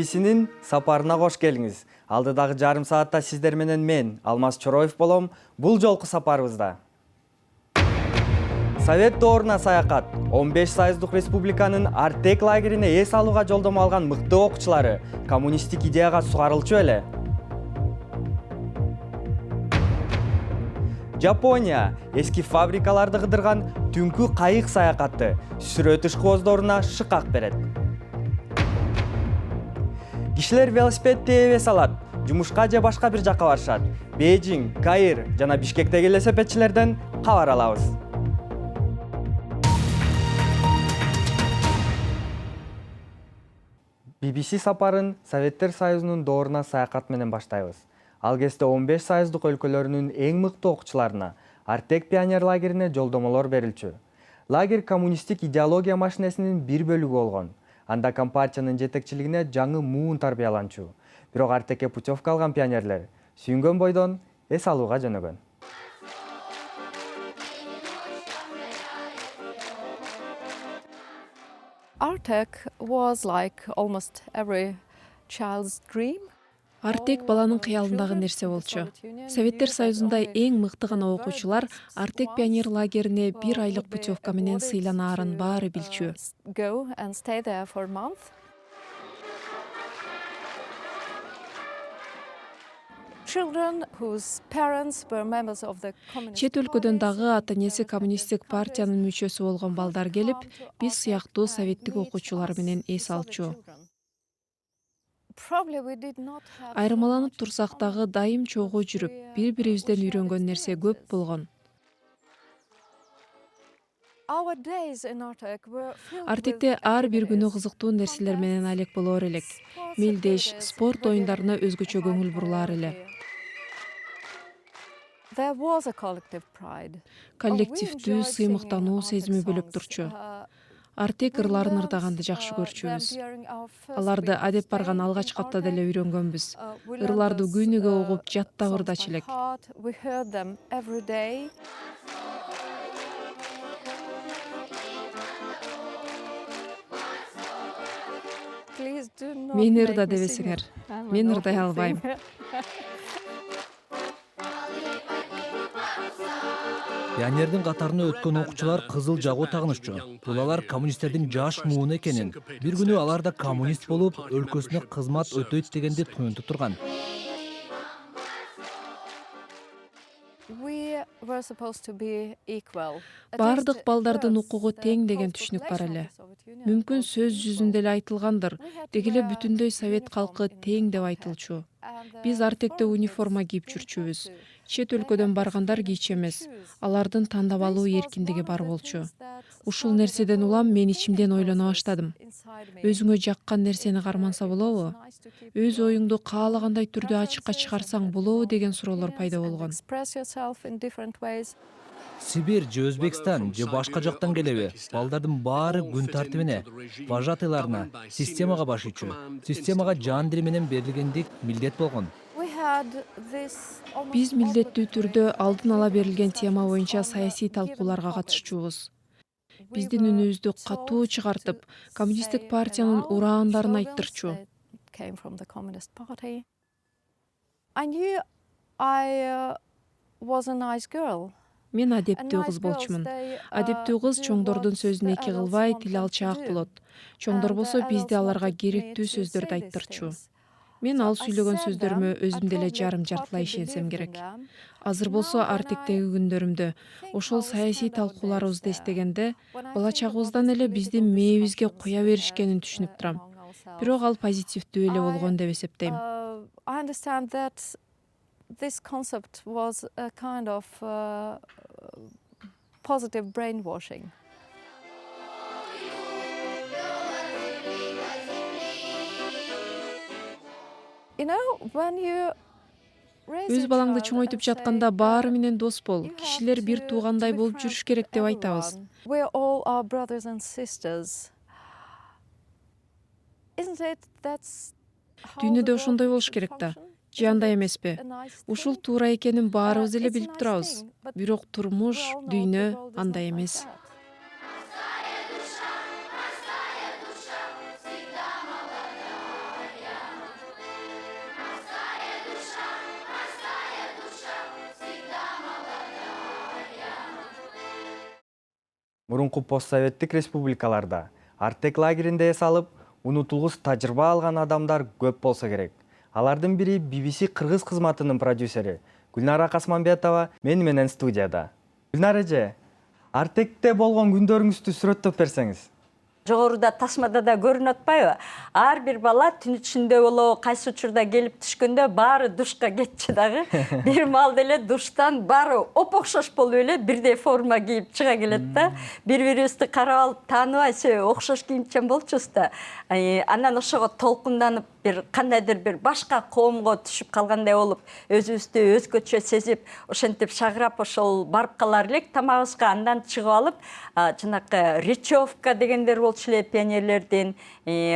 BBC'nin сапарына кош келиңиз. Алдыдагы жарым саатта сиздер менен мен, Алмаз Чороев болом. Бул жолку сапарыбызда Совет дооруна саякат. 15 союздук республиканын Артек лагерине эс алууга жолдомо алган мыкты окуучулары коммунисттик идеяга сугарылчу эле. Жапония эски фабрикаларды кыдырган түнкү кайык саякаты сүрөт ышкоздоруна шыкак берет. Кишилер велосипед тээбес алат, жумушка же башка бир жакка барышат. Бейжиң, Каир жана Бишкектеги велосипедчилерден кабар алабыз. BBC сапарын Советтер Союзунун дооруна саякат менен баштайбыз. Ал кезде 15 союздук өлкөлөрүнүн эң мыкты окуучуларына Артек пионер лагерине жолдомолор берилчү. Лагерь коммунисттик идеология машинесинин бир бөлүгү болгон. Анда компартиянын жетекчилигине жаңы муун тарбияланчу. Бирок Артекке путевка алган пионерлер сүйүнгөн бойдон эс алууга жөнөгөн. Artek was like almost every child's dream. Артек баланын кыялындагы нерсе болчу. Советтер Союзунда эң мыкты гана окуучулар Артек пионер лагерине 1 айлык путевка менен сыйланаарын баары билчү. Go and stay there for a month. Children whose parents were members of the communist Чет өлкөдөн дагы ата-энеси коммунисттик партиянын мүчөсү болгон балдар келип, биз сыяктуу советтик окуучулар менен эс алчу. Айырмаланып турсак дагы дайым чогуу жүрүп, бири-бирибизден үйрөнгөн нерсе көп болгон. Артекте ар бир күнү кызыктуу нерселер менен алек болор элек. Мелдеш, спорт оюндарына өзгөчө көңүл бурулар эле. Коллективдүү сыймыктануу сезими бөлөп турчу. Артек ырларын ырдаганды жакшы көрчүбүз. Аларды адеп барган алгачкы аптада эле үйрөнгөнбүз. Ырларды күнүгө угуп жаттап ырдачу элек. Мени ырда дебесиңер. Мен ырдай албайм. Пионердин катарына өткөн окуучулар кызыл жагуу тагынышчу. Бул алар коммунисттердин жаш муун экенин, бир күнү алар да коммунист болуп, өлкөсүнө кызмат өтөйт дегенди туюнтуп турган. Бардык балдардын укугу тең деген түшүнүк бар эле. Мүмкүн сөз жүзүндө эле айтылгандыр, деги эле бүтүндөй совет калкы тең деп айтылчу. Биз Артекте униформа кийип жүрчүбүз. Чет өлкөдөн баргандар кийчү эмес. Алардын тандап алуу эркиндиги бар болчу. Ушул нерседен улам мен ичимден ойлоно баштадым. Өзүңө жаккан нерсени карманса болобу? Өз оюңду каалагандай түрдө ачыкка чыгарсаң болобу деген суроолор пайда болгон. Сибирь же Өзбекстан же башка жактан келеби? Балдардын баары күн тартибине, вожатыйларына, системага башычу. Системага жан дили менен берилгендик милдет болгон. Биз милдеттүү түрдө алдын ала берилген тема боюнча саясий талкууларга катышчубуз. Биздин үнүбүздү катуу чыгартып, коммунисттик партиянын ураандарын айттырчу. Мен адептүү кыз болчумун. Адептүү кыз чоңдордун сөзүн эки кылбай, тил алчаак болот. Чоңдор болсо бизде аларга керектүү сөздөрдү айттырчу. Мен ал сүйлөгөн сөздөрүмө өзүм деле жарым-жартылай ишенсем керек. Азыр болсо Артектеги күндөрүмдө ошол саясий талкууларыбызды эстегенде, бала чагыбыздан эле биздин мээбизге куя беришкенин түшүнүп турам. Бирок ал позитивдүү эле болгон деп эсептейм. This concept was a kind of positive brainwashing. You know, when you Өз балаңды чоңойтуп жатканда баары менен дос бол. Кишилер бир туугандай болуп жүрүш керек деп айтабыз. We are all our brothers and sisters. Isn't it that's Дүйнөдө ошондой болуш керек да. Же андай эмеспи? Ушул туура экенин баарыбыз эле билип турабыз. Бирок турмуш, дүйнө андай эмес. Мурунку постсоветтик республикаларда Артек лагеринде эс алып, унутулгус тажрыйба алган адамдар көп болсо керек. Алардын бири BBC кыргыз кызматынын продюсери Гүлнара Касманбетова мен менен студияда. Гүлнара эже, Артекте болгон күндөрүңүздү сүрөттөп берсеңиз. Жогоруда тасмада да көрүнүп атпайбы? Ар бир бала түн ичинде болобу, кайсы учурда келип түшкөндө баары душка кетчү дагы. Бир маалда эле душтан баары оп-окшош болуп эле бирдей форма кийип чыга келет да. Бири-бирибизди карап алып тааныбай себеби окшош кийимчен болчубуз да. Анан ошого толкунданып бир кандайдыр бир башка коомго түшүп калгандай болуп, өзүбүздү өзгөчө сезип, ошентип шагырап ошол барып калар элек тамагыбызга, андан чыгып алып, жанакы речевка дегендер болчу эле пионерлердин,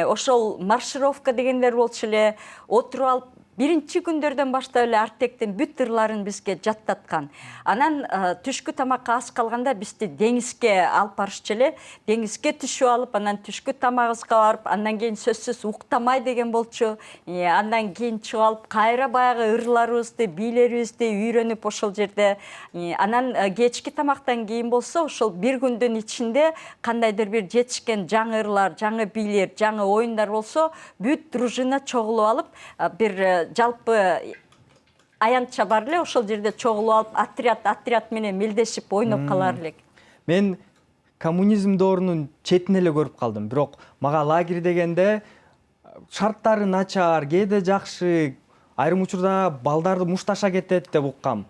ошол маршировка дегендер болчу эле, отуруп алып биринчи күндөрдөн баштап эле Артектин бүт ырларын бизге жаттаткан. Анан түшкү тамакка аз калганда бизди деңизге алып барышчу эле. Деңизге түшүп алып, анан түшкү тамагыбызга барып, андан кийин сөзсүз уктамай деген болчу. Андан кийин чыгып алып, кайра баягы ырларыбызды, бийлерибизди үйрөнүп ошол жерде. Анан кечки тамактан кийин болсо, ошол бир күндүн ичинде кандайдыр бир жетишкен жаңы ырлар, жаңы бийлер, жаңы оюндар болсо, бүт дружина чогулуп алып, бир жалпы аянтча бар эле, ошол жерде чогулуп алып отряд менен мелдешип ойноп калар элек. Мен коммунизм доорунун четин эле көрүп калдым. Бирок мага лагерь дегенде шарттары начар, кээде жакшы, айрым учурда балдарды мушташа кетет деп уккам.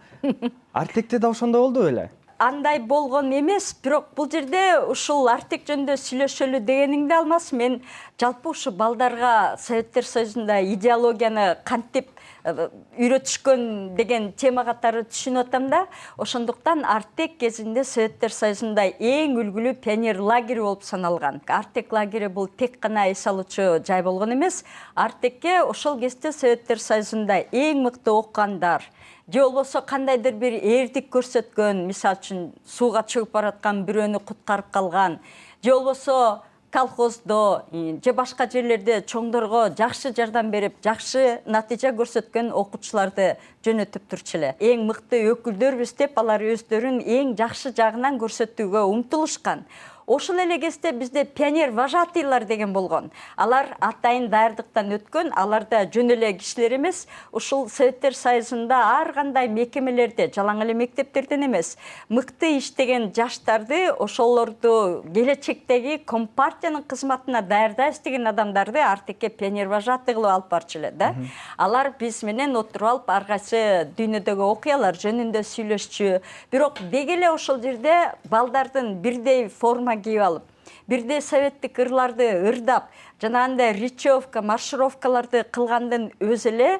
Артекте да ошондой болду беле? Андай болгон эмес, бирок бул жерде ушул Артек жөнүндө сүйлөшөлү дегениңди алмас. Мен жалпы ушу балдарга Советтер Союзунда идеологияны кантип үйрөтүшкөн деген тема катары түшүнүп атам да. Ошондуктан Артек кезинде Советтер Союзунда эң үлгүлүү пионер лагери болуп саналган. Артек лагери бул тек гана эс алуучу жай болгон эмес. Артекке ошол кезде Советтер Союзунда эң мыкты окугандар, же болбосо кандайдыр бир эрдик көрсөткөн, мисалы үчүн сууга чыгып бараткан бирөөнү куткарып калган, же болбосо колхоздо, же башка жерлерде чоңдорго жакшы жардам берип, жакшы натыйжа көрсөткөн окуучуларды жөнөтүп турчу эле. Эң мыкты өкүлдөрбүз деп алар өздөрүн эң жакшы жагынан көрсөтүүгө умтулушкан. Ошол эле кезде бизде пионер вожатыйлар деген болгон. Алар атайын даярдыктан өткөн, алар да жөн эле кишилер эмес. Ушул Советтер Союзунда ар кандай мекемелерде, жалаң эле мектептерден эмес, мыкты иштеген жаштарды, ошолорду келечектеги компартиянын кызматына даярдайбыз деген адамдарды Артекке пионер вожатый кылып алып барчу эле да. Алар биз менен отуруп алып, ар кайсы дүйнөдөгү окуялар жөнүндө сүйлөшчү. Бирок деги эле ошол жерде балдардын бирдей форма кийип алып, бирдей советтик ырларды ырдап, жанагындай речевка, маршировкаларды кылгандын өзү эле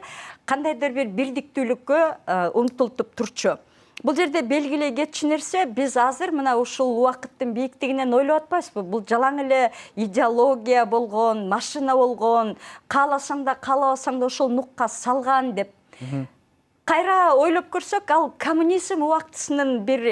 кандайдыр бир бирдиктүүлүккө умтултуп турчу. Бул жерде белгилей кетчү нерсе, биз азыр мына ушул убакыттын бийиктигинен ойлоп атпайбызбы? Бул жалаң эле идеология болгон, машина болгон, кааласаң да каалабасаң да ошол нукка салган деп. Кайра ойлоп көрсөк, ал коммунизм убактысынын бир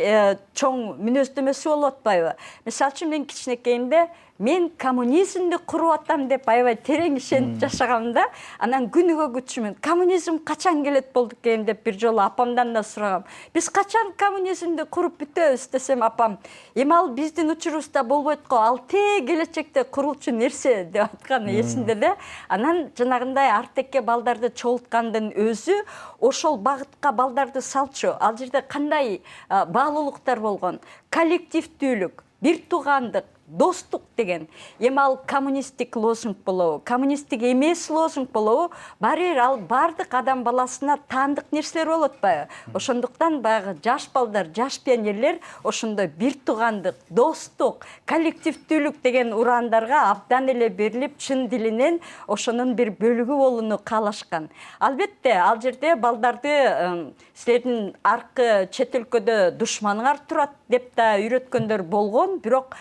чоң мүнөздөмөсү болуп атпайбы? Мисалы үчүн мен кичинекейимде мен коммунизмди куруп атам деп аябай терең ишенип жашагам да. Анан күнүгө күтчүмүн. Коммунизм качан келет болду экен деп бир жолу апамдан да сурагам. Биз качан коммунизмди куруп бүтөбүз десем, апам, эми ал биздин учурубузда болбойт го, ал келечекте курулчу нерсе деп атканы эсимде да. Анан жанагындай Артекке балдарды чогулткандын өзү ошол багытка балдарды салчу. Ал жерде кандай баалуулуктар болгон? Коллективдүүлүк, бир туугандык, достук деген. Эми ал коммунисттик лозунг болобу, коммунисттик эмес лозунг болобу, баары ал бардык адам баласына таандык нерселер болот атпайбы? Ошондуктан баягы жаш балдар, жаш пионерлер ошондой бир туугандык, достук, коллективдүүлүк деген ураандарга абдан эле берилип, чын дилинен ошонун бир бөлүгү болууну каалашкан. Албетте, ал жерде балдарды силердин аркы чет өлкөдө душманыңар турат деп да үйрөткөндөр болгон, бирок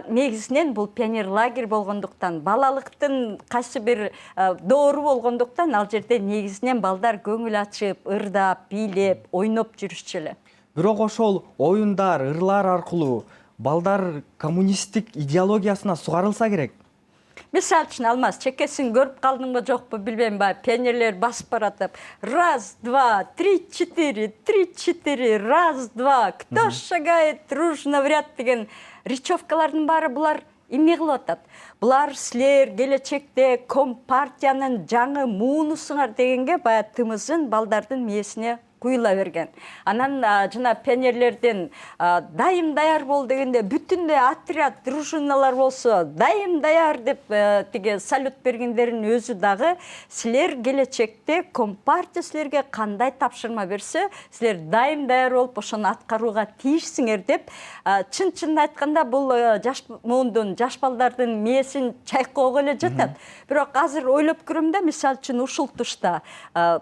негизинен бул пионер лагерь болгондуктан, балалыктын кайсы бир доору болгондуктан ал жерде негизинен балдар көңүл ачып, ырдап, бийлеп, ойноп жүрүшчү эле. Бирок ошол оюндар, ырлар аркылуу балдар коммунисттик идеологиясына сугарылса керек. Мисал үчүн Алмаз, чекесин көрүп калдыңбы жокпу билбейм, баягы пионерлер басып баратып. Раз, два, три, четыре, раз, два. Кто шагает дружно в ряд деген речевкалардын баары булар эмне кылып атат? Булар силер келечекте Компартиянын жаңы муунусуңар дегенге баягы тымызын балдардын мээсине куюла берген. Анан жана пионерлерден дайым даяр бол дегенде бүтүндөй отряд, дружиналар болсо дайым даяр деп тиге салют бергендерин өзү дагы силер келечекте Компартия силерге кандай тапшырма берсе, силер дайым даяр болуп ошону аткарууга тийишсиңер деп чын-чынын айтканда бул жаш муундун, жаш балдардын мээсин чайкоого эле жатат. Бирок азыр ойлоп көрөм да, мисалы үчүн ушул тушта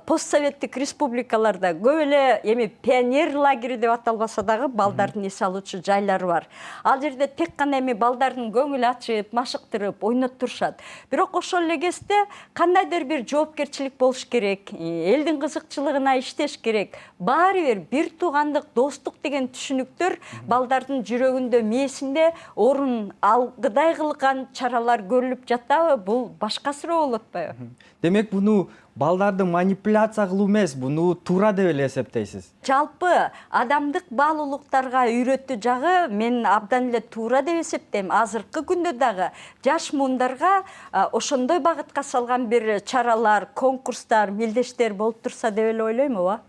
постсоветтик республикаларда көп эле эми пионер лагери деп аталбаса дагы балдардын эс алуучу жайлары бар. Ал жерде тек гана эми балдардын көңүл ачып, машыктырып, ойноттурушат. Бирок ошол эле кезде кандайдыр бир жоопкерчилик болуш керек, элдин кызыкчылыгына иштеш керек. Баары бир туугандык, достук деген түшүнүктөр балдардын жүрөгүндө, мээсинде орун алгыдай кылган чаралар көрүлүп жатабы? Бул башка суроо болуп атпайбы? Демек буну балдарды манипуляция кылуу эмес, буну туура деп эле эсептейсиз. Жалпы адамдык баалуулуктарга үйрөтүү жагы мен абдан эле туура деп эсептейм. Азыркы күндө дагы жаш муундарга ошондой багытка салган бир чаралар, конкурстар, мелдештер болуп турса деп эле ойлойм, ооба.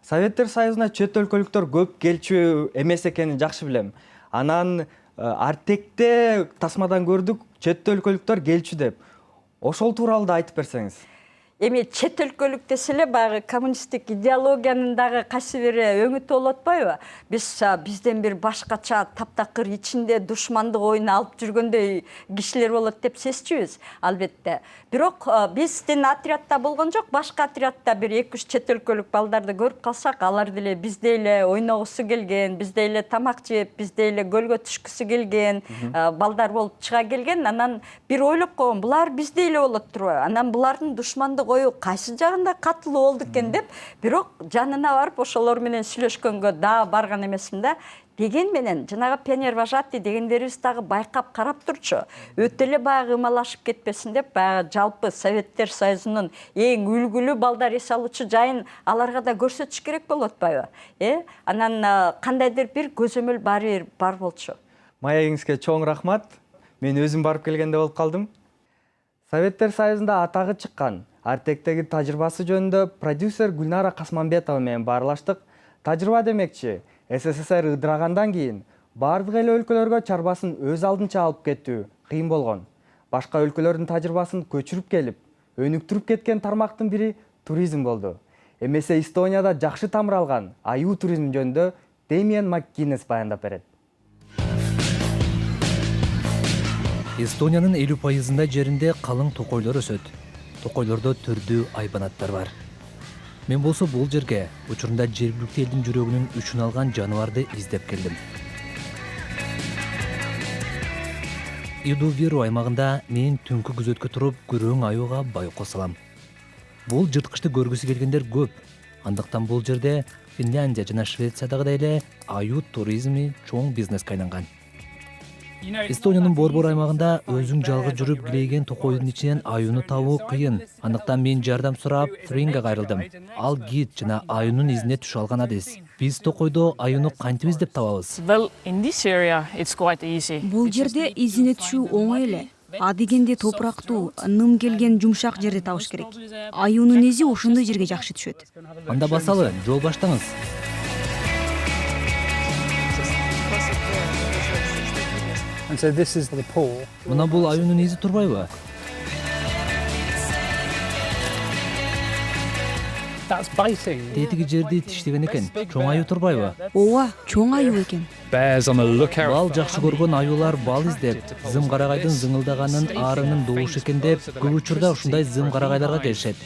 Советтер Союзуна чет өлкөлүктөр көп келчү эмес экенин жакшы билем. Анан Артекте тасмадан көрдүк, чет өлкөлүктөр келчү деп. Ошол тууралуу айтып берсеңиз. Эми чет өлкөлүк десе эле баягы коммунисттик идеологиянын дагы кайсы бир өңүтү болуп атпайбы? Бизден бир башкача таптакыр ичинде душмандык оюн алып жүргөндөй кишилер болот деп сезчүбүз, албетте. Бирок биздин отрядда болгон жок, башка отрядда бир 2-3 чет өлкөлүк балдарды көрүп калсак, алар деле биздей эле ойногусу келген, биздей эле тамак жеп, биздей эле көлгө түшкүсү келген балдар болуп чыга келген. Анан бир ойлоп койгон, булар биздей эле болот турбайбы? Анан булардын душмандык ою кайсы жагында катылуу болду экен деп, бирок жанына барып ошолор менен сүйлөшкөнгө да барган эмесмин да. Деген менен жанагы пионер вожатый дегендерибиз дагы байкап карап турчу. Өтө эле баягы ымалашып кетпесин деп, баягы жалпы Советтер Союзунун эң үлгүлүү балдар эс алуучу жайын аларга да көрсөтүш керек болуп атпайбы? Анан кандайдыр бир көзөмөл бар болчу. Маегиңизге чоң рахмат. Мен өзүм барып келгенде болуп калдым. Советтер Союзунда атагы чыккан Артектеги тажрыйбасы жөнүндө продюсер Гүлнара Касманбетова менен баарлаштык. Тажрыйба демекчи, СССР ыдырагандан кийин бардык эл өлкөлөргө чарбасын өз алдынча алып кетүү кыйын болгон. Башка өлкөлөрдүн тажрыйбасын көчүрүп келип, өнүктүрүп кеткен тармактын бири туризм болду. Эмесе Эстонияда жакшы тамыр алган аюу туризм жөнүндө Демиан МакГиннес баяндап берет. Эстониянын 50% жеринде калың токойлор өсөт. Токойлордо түрдүү айбанаттар бар. Мен болсо бул жерге учурунда жергиликтүү элдин жүрөгүнүн үчүн алган жаныбарды издеп келдим. Идувиру аймагында мен түнкү күзөткө туруп күрөң аюуга байкоо салам. Бул жырткычты көргүсү келгендер көп. Андыктан бул жерде Финляндия жана Швециядагыдай эле аюу туризми чоң бизнеске айланган. Эстониянын борбор аймагында өзүң жалгыз жүрүп килейген токойдун ичинен аюуну табуу кыйын. Андыктан мен жардам сурап Фринга кайрылдым. Ал гид жана аюунун изине түшө алган адис. Биз токойдо аюуну кантип издеп табабыз? Бул жерде изине түшүү оңой эле. Дегенде топурактуу, ным келген жумшак жерди табыш керек. Аюунун изи ошондой жерге жакшы түшөт. Анда басалы, жол баштаңыз. Мына бул аюунун изи турбайбы? Тетиги жерди тиштеген экен. Чоң аюу турбайбы? Ооба, чоң аюу экен. Бал жакшы көргөн аюулар бал издеп, зым карагайдын зыңылдаганын арынын добуш экен деп, көп учурда ушундай зым карагайларга келишет.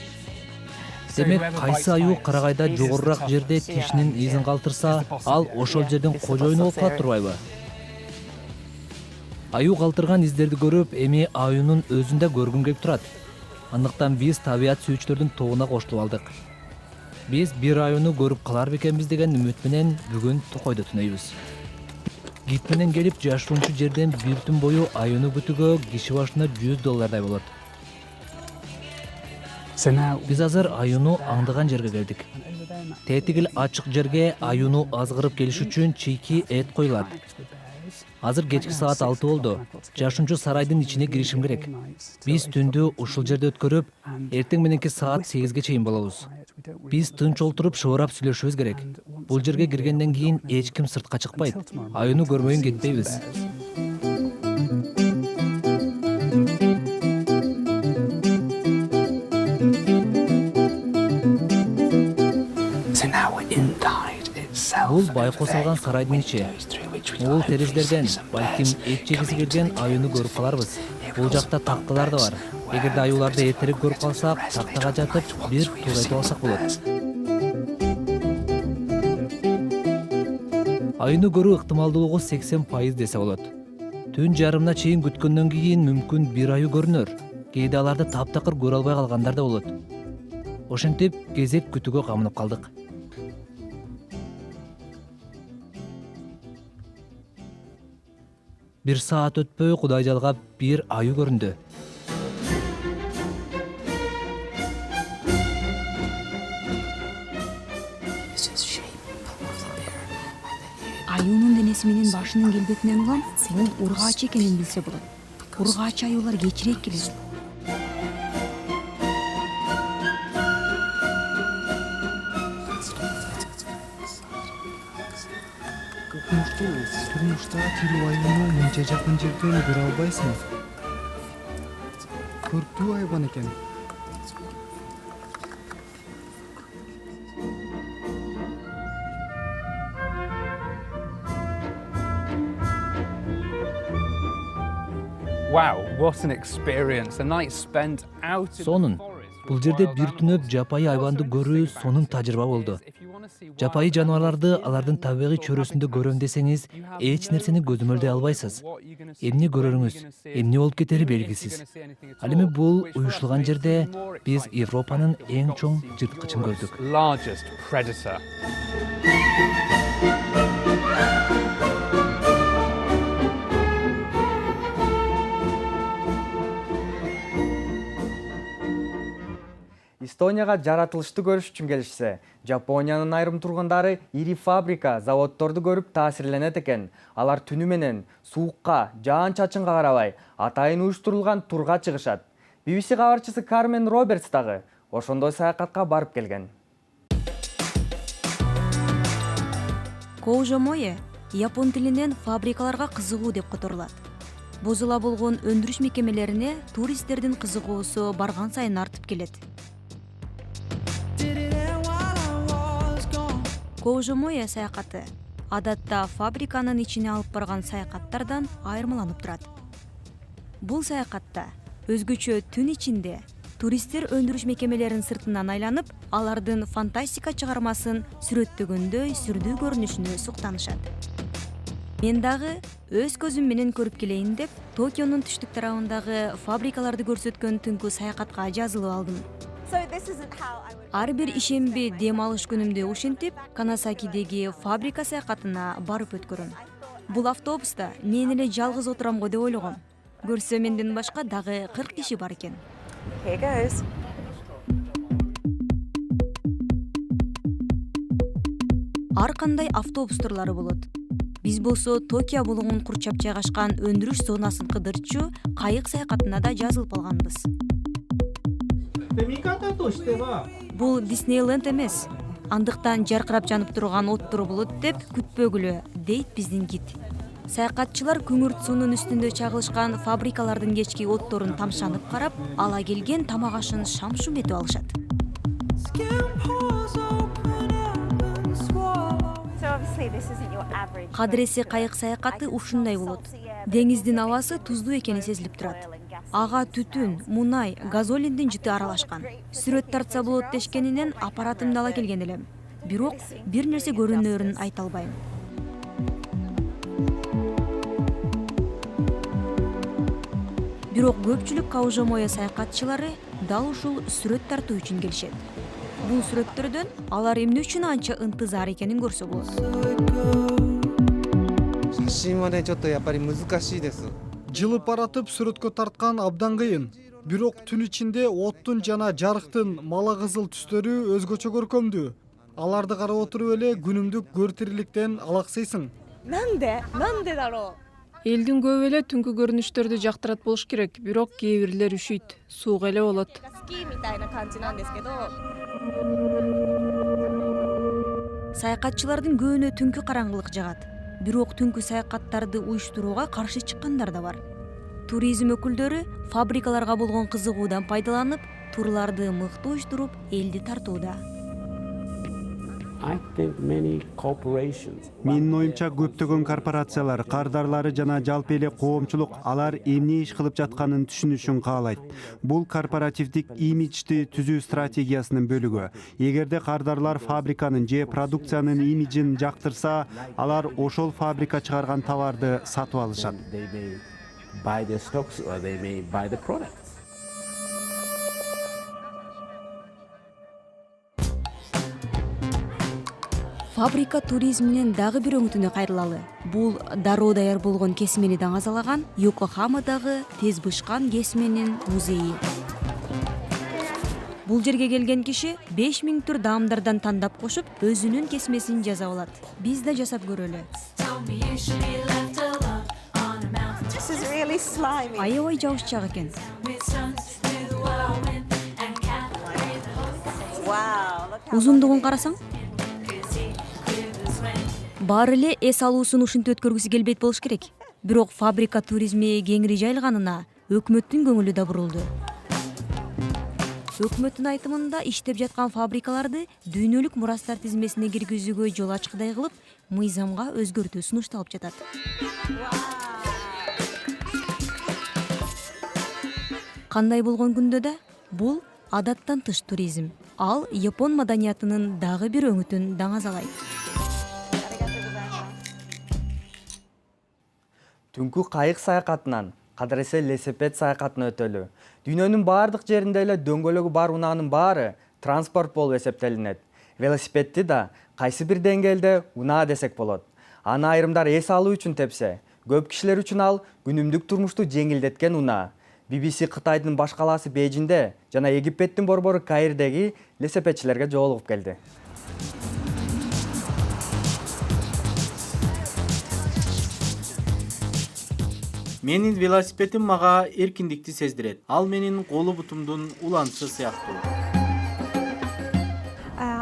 Демек, кайсы аюу карагайда жогорураак жерде тишинин изин калтырса, ал ошол жердин кожоюну болуп калат турбайбы? Аюу калтырган издерди көрүп, эми аюунун өзүн да көргүм келип турат. Андыктан биз табият сүйүүчүлөрдүн тобуна кошулуп алдык. Биз бир аюуну көрүп калар бекенбиз деген үмүт менен бүгүн токойдо түнөйбүз. Гид менен келип жашыруунчу жерден бир түн бою аюуну күтүүгө киши башына $100 болот. Биз азыр аюуну аңдыган жерге келдик. Тетигил ачык жерге аюуну азгырып келиш үчүн чийки эт коюлат. Азыр кечки саат 6 болду. Жашуунчу сарайдын ичине киришим керек. Биз түндү ушул жерде өткөрүп, эртең мененки саат 8ге чейин болобуз. Биз тынч олтуруп шыбырап сүйлөшүбүз керек. Бул жерге киргенден кийин эч ким сыртка чыкпайт. Аюуну көрмөйүн кетпейбиз. Бул байкос алган сарайдын ичи. Бул терезелерден балким эт жегиси келген аюуну көрүп каларбыз. Бул жакта такталар да бар. Эгерде аюуларды эртерээк көрүп калсак, тактага жатып, бир тур этип алсак болот. Аюуну көрүү ыктымалдуулугу 80% десе болот. Түн жарымына чейин күткөндөн кийин мүмкүн бир аюу көрүнөр. Кээде аларды таптакыр көрө албай калгандар да болот. Ошентип кезек күтүүгө камынып калдык. Бир саат өтпөй Кудай жалгап бир аюу көрүндү. Аюунун денеси менен башынын келбетинен улам бул ургач экенин билсе болот. Ургач аюулар кечирээк келет. Турмушта тирүү аюуну мынча жакын жерден көрө албайсың. Көрктүү айбан экен. Wow, what an experience. A night spent out in Сонун. the forest. Бул жерде бир түнөп жапайы айбанды көрүү сонун тажрыйба болду. Жапайы жаныбарларды алардын табигый чөрөсүндө көрөм десеңиз, эч нерсени көзөмөлдөй албайсыз. Эмне көрөрүңүз, эмне болуп кетери белгисиз. Ал эми бул уюшулган жерде биз Европанын эң чоң жырткычын көрдүк. Largest predator. Эстонияга жаратылышты көрүш үчүн келишсе, Жапониянын айрым тургундары ири фабрика, заводдорду көрүп таасирленет экен. Алар түнү менен суукка, жаан-чачынга карабай, атайын уюштурулган турга чыгышат. BBC кабарчысы Кармен Робертс дагы ошондой саякатка барып келген. Коужомое япон тилинен фабрикаларга кызыгуу деп которулат. Бузула болгон өндүрүш мекемелерине туристтердин кызыгуусу барган сайын артып келет. Коужомое саякаты адатта фабриканын ичине алып барган саякаттардан айырмаланып турат. Бул саякатта өзгөчө түн ичинде туристтер өндүрүш мекемелерин сыртынан айланып, алардын фантастика чыгармасын сүрөттөгөндөй сүрдүү көрүнүшүнө суктанышат. Мен дагы өз көзүм менен көрүп келейин деп, Токионун түштүк тарабындагы фабрикаларды көрсөткөн түнкү саякатка жазылып алдым. Ар бир ишемби дем алыш күнүмдү ушинтип, Канасакидеги фабрика саякатына барып өткөрөм. Бул автобуста мен эле жалгыз отурам го деп ойлогом. Көрсө менден башка дагы 40 киши бар экен. Ар кандай автобус турлары болот. Биз болсо Токио булуңун курчап жайгашкан өндүрүш зонасын кыдырчу кайык саякатына да жазылып алганбыз. Бул Диснейленд эмес. Андыктан жаркырап жанып турган оттор болот деп күтпөгүлө, дейт биздин гид. Саякатчылар күңүрт суунун үстүндө чагылышкан фабрикалардын кечки отторун тамшанып карап, ала келген тамак ашын шам-шум этип алышат. Кадыресе кайык саякаты ушундай болот. Деңиздин абасы туздуу экени сезилип турат. Ага түтүн, мунай, газолиндин жыты аралашкан. Сүрөт тартса болот дешкенинен аппаратымды ала келген элем. Бирок бир нерсе көрүнөрүн айта албайм. Бирок көпчүлүк Коужомое саякатчылары дал ушул сүрөт тартуу үчүн келишет. Бул сүрөттөрдөн алар эмне үчүн анча ынтызар экенин көрсө болот. 信はねちょっとやっぱり難しいです。 Жылып баратып сүрөткө тарткан абдан кыйын. Бирок түн ичинде оттун жана жарыктын мала кызыл түстөрү өзгөчө көркөмдүү. Аларды карап отуруп эле күнүмдүк көр тириликтен алаксыйсың. Элдин көбү эле түнкү көрүнүштөрдү жактырат болуш керек, бирок кээ бирлер үшүйт, суук эле болот. Саякатчылардын көбүнө түнкү караңгылык жагат. Бирок түнкү саякаттарды уюштурууга каршы чыккандар да бар. Туризм өкүлдөрү фабрикаларга болгон кызыгуудан пайдаланып, турларды мыкты уюштуруп, элди тартууда. Менин оюмча көптөгөн корпорациялар, кардарлары жана жалпы эле коомчулук алар эмне иш кылып жатканын түшүнүшүн каалайт. Бул корпоративдик имиджди түзүү стратегиясынын бөлүгү. Эгерде кардарлар фабриканын же продукциянын имиджин жактырса, алар ошол фабрика чыгарган товарды сатып алышат. Фабрика туризминин дагы бир өңүтүнө кайрылалы. Бул дароо даяр болгон кесмени даңазалаган Йокохамадагы тез бышкан кесменин музейи. Бул жерге келген киши 5000 түр даамдардан тандап кошуп, өзүнүн кесмесин жасап алат. Биз да жасап көрөлү. Аябай жабышчак экен. Узундугун карасаң, баары эле эс алуусун ушинтип өткөргүсү келбейт болуш керек. Бирок фабрика туризми кеңири жайылганына өкмөттүн көңүлү да бурулду. Өкмөттүн айтымында иштеп жаткан фабрикаларды дүйнөлүк мурастар тизмесине киргизүүгө жол ачкыдай кылып, мыйзамга өзгөртүү сунушталып жатат. Кандай болгон күндө да бул адаттан тыш туризм. Ал Япон маданиятынын дагы бир өңүтүн даңазалайт. Түнкү кайык саякатынан кадыресе велосипед саякатына өтөлү. Дүйнөнүн баардык жеринде эле дөңгөлөгү бар унаанын баары транспорт болуп эсептелинет. Велосипедти да кайсы бир деңгээлде унаа десек болот. Аны айрымдар эс алуу үчүн тепсе, көп кишилер үчүн ал күнүмдүк турмушту жеңилдеткен унаа. BBC Кытайдын баш калаасы Бейжинде жана Египеттин борбору Каирдеги велосипедчилерге жолугуп келди. Менин велосипедим мага эркиндикти сездирет. Ал менин колу бутумдун уланчы сыяктуу.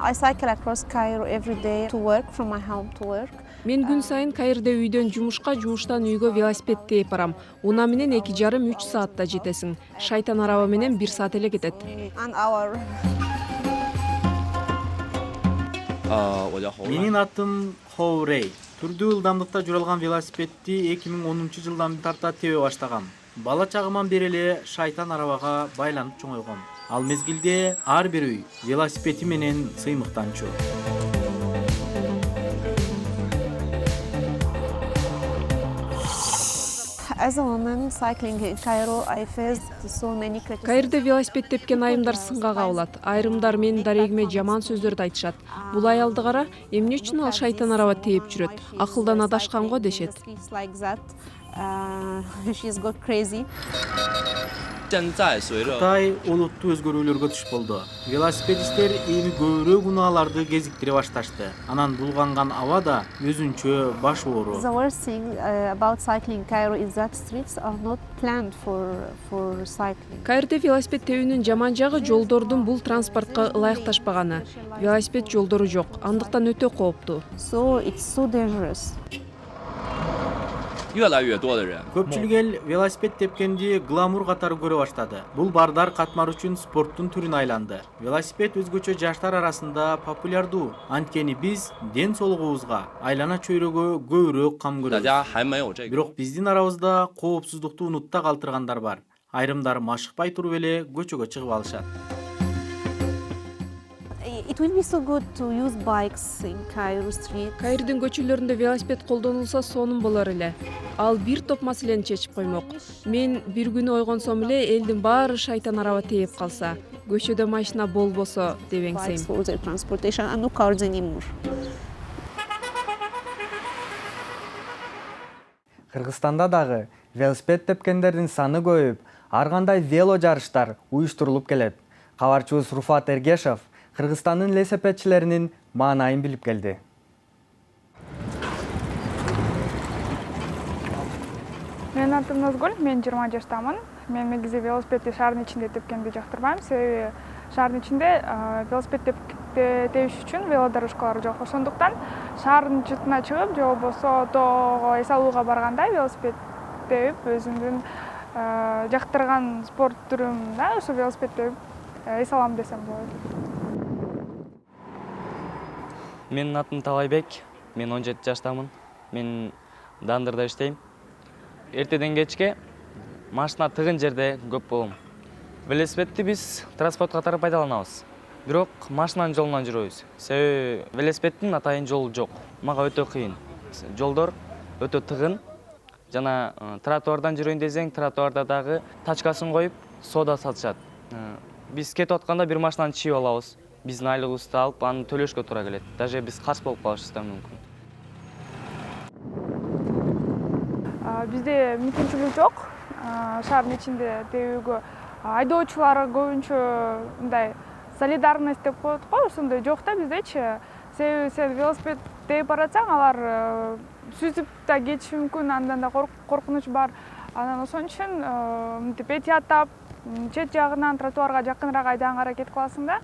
I cycle across Cairo every day to work, from my home to work. Мен күн сайын Каирде үйдөн жумушка, жумуштан үйгө велосипед тээп барам. Унаа менен 2,5-3 саатта жетесиң. Шайтан араба менен 1 саат эле кетет. Менин атым Хоу Рей. Түрдүү ылдамдыкта жүрө алган велосипедти 2010 жылдан тарта тебе баштагам. Бала чагыман бери эле шайтан арабага байланып чоңойгом. Ал мезгилде ар бир үй велосипеди менен сыймыктанчу. As a woman cycling in Cairo, I faced so many criticisms. Каирде велосипед тепкен айымдар сынга кабылат. Айрымдар менин дарегиме жаман сөздөрдү айтышат. Бул аялды кара, эмне үчүн ал шайтан араба тээп жүрөт? Акылдан адашкан го дешет. She's got crazy. Кытай олуттуу өзгөрүүлөргө туш болду. Велосипедисттер эми көбүрөөк унааларды кезиктире башташты. Анан булганган аба да өзүнчө баш оору. The worst thing about cycling in Cairo is that streets are not planned for cycling. Каирде велосипед тебүүнүн жаман жагы жолдордун бул транспортко ылайыкташпаганы. Велосипед жолдору жок, андыктан өтө кооптуу. So it's so dangerous. Көпчүлүк эл велосипед тепкенди гламур катары көрө баштады. Бул бардар катмар үчүн спорттун түрүнө айланды. Велосипед өзгөчө жаштар арасында популярдуу. Анткени биз ден соолугубузга, айлана чөйрөгө көбүрөөк кам көрөбүз. Бирок биздин арабызда коопсуздукту унутта калтыргандар бар. Айрымдар машыкпай туруп эле көчөгө чыгып алышат. It will be so good to use bikes in Cairo street. Каирдин көчөлөрүндө велосипед колдонулса сонун болор эле. Ал бир топ маселени чечип коймок. Мен бир күнү ойгонсом эле элдин баары шайтан араба тээп калса, көчөдө машина болбосо деп эңсейм. For their transportation and no cars anymore. Кыргызстанда дагы велосипед тепкендердин саны көбөйүп, ар кандай вело жарыштар уюштурулуп келет. Кабарчыбыз Руфат Эргешев Кыргызстандын велосипедчилеринин маанайын билип келди. Менин атым Назгүл, мен 20 жаштамын. Мен негизи велосипедди шаардын ичинде тепкенди жактырбайм. Себеби шаардын ичинде велосипед тебиш үчүн велодорожкалар жок. Ошондуктан шаардын чытына чыгып, же болбосо тоого эс алууга барганда велосипед тебип, өзүмдүн жактырган спорт түрүм да, ошо велосипед тебип эс алам десем болот. Менин атым Талайбек, мен 17 жаштамын. Мен Дандырда иштейм. Эртеден кечке машина тыгын жерде көп болом. Велосипедти биз транспорт катары пайдаланабыз. Бирок машинанын жолунан жүрөбүз. Себеби велосипеддин атайын жолу жок. Мага өтө кыйын. Жолдор өтө тыгын. Жана тротуардан жүрөйүн десең, тротуарда дагы тачкасын коюп, сода сатышат. Биз кетип атканда бир машинаны чийип алабыз. Биздин айлыгыбызды алып, аны төлөшкө туура келет. Даже биз карыз болуп калышыбыз да мүмкүн. Бизде мүмкүнчүлүк жок. Шаардын ичинде тебүүгө айдоочулар көбүнчө мындай солидарность деп коет го, ошондой жок да биздечи. Себеби сен велосипед тээп баратсаң, алар сүзүп да кетиши мүмкүн, андан да коркунуч бар. Анан ошон үчүн мынтип этияттап, чет жагынан тротуарга жакыныраак айдаганга аракет кыласың да.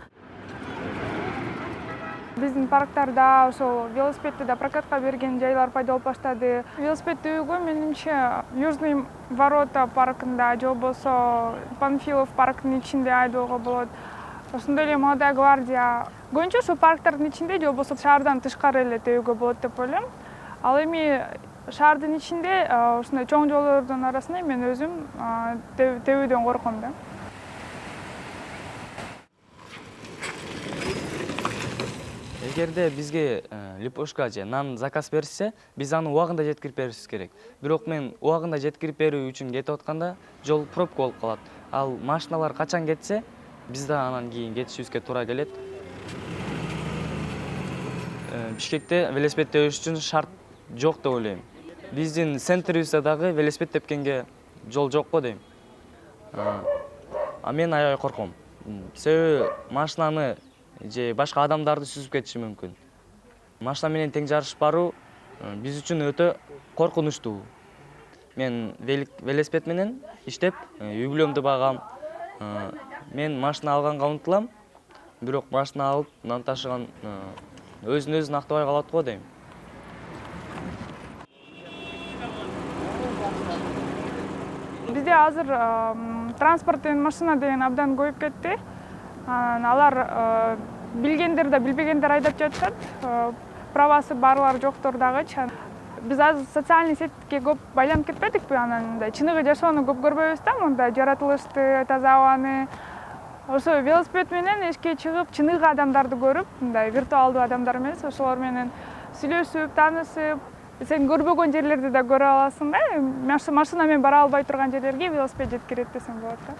Биздин парктарда ошол велосипедди да прокатка берген жайлар пайда болуп баштады. Велосипед тебүүгө менимче Южный ворота паркында же болбосо Панфилов парктын ичинде айдоого болот. Ошондой эле Молодая гвардия. Көбүнчө ошо парктардын ичинде же болбосо шаардан тышкары эле тебүүгө болот деп ойлойм. Ал эми шаардын ичинде ушундай чоң жолдордун арасында мен өзүм тебүүдөн корком да. Эгерде бизге липошка же нан заказ берсе, биз аны убагында жеткирип беришибиз керек. Бирок мен убагында жеткирип берүү үчүн кетип атканда жол пробка болуп калат. Ал машиналар качан кетсе, биз да анан кийин кетишибизге туура келет. Бишкекте велосипед тебиш үчүн шарт жок деп ойлойм. Биздин центрибизде дагы велосипед тепкенге жол жок го дейм. Мен аябай корком. Себеби машинаны же башка адамдарды сүзүп кетиши мүмкүн. Машина менен тең жарышып баруу биз үчүн өтө коркунучтуу. Мен велосипед менен иштеп, үй-бүлөмдү багам. Мен машина алганга умтулам, бирок машина алып, нан ташыган өзүн актабай калат го дейм. Бизде азыр транспорт деген машина деген абдан көбөйүп кетти. Алар билгендер да билбегендер айдап жатышат. Правасы барлар жоктор дагычы. Биз азыр социальный сетке көп байланып кетпедикпи? Анан мындай чыныгы жашоону көп көрбөйбүз да, мындай жаратылышты, таза абаны. Ошо велосипед менен эшикке чыгып, чыныгы адамдарды көрүп, мындай виртуалдуу адамдар эмес, ошолор менен сүйлөшүп, таанышып, сен көрбөгөн жерлерди да көрө аласың да. Машина менен бара албай турган жерлерге велосипед жеткирет десем болот да.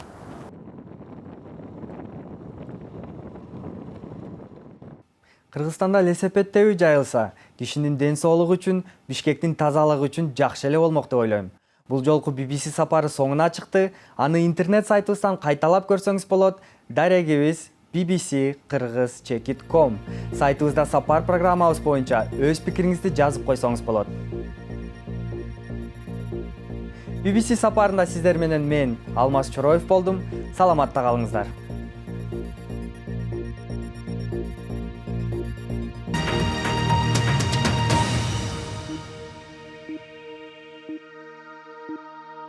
Кыргызстанда велосипед тебүү жайылса, кишинин ден соолугу үчүн, Бишкектин тазалыгы үчүн жакшы эле болмок деп ойлойм. Бул жолку BBC сапары соңуна чыкты. Аны интернет сайтыбыздан кайталап көрсөңүз болот. Дарегибиз bbc-kyrgyz.com. Сайтыбызда сапар программабыз боюнча өз пикириңизди жазып койсоңуз болот. BBC сапарында сиздер менен мен Алмаз Чороев болдум. Саламатта калыңыздар.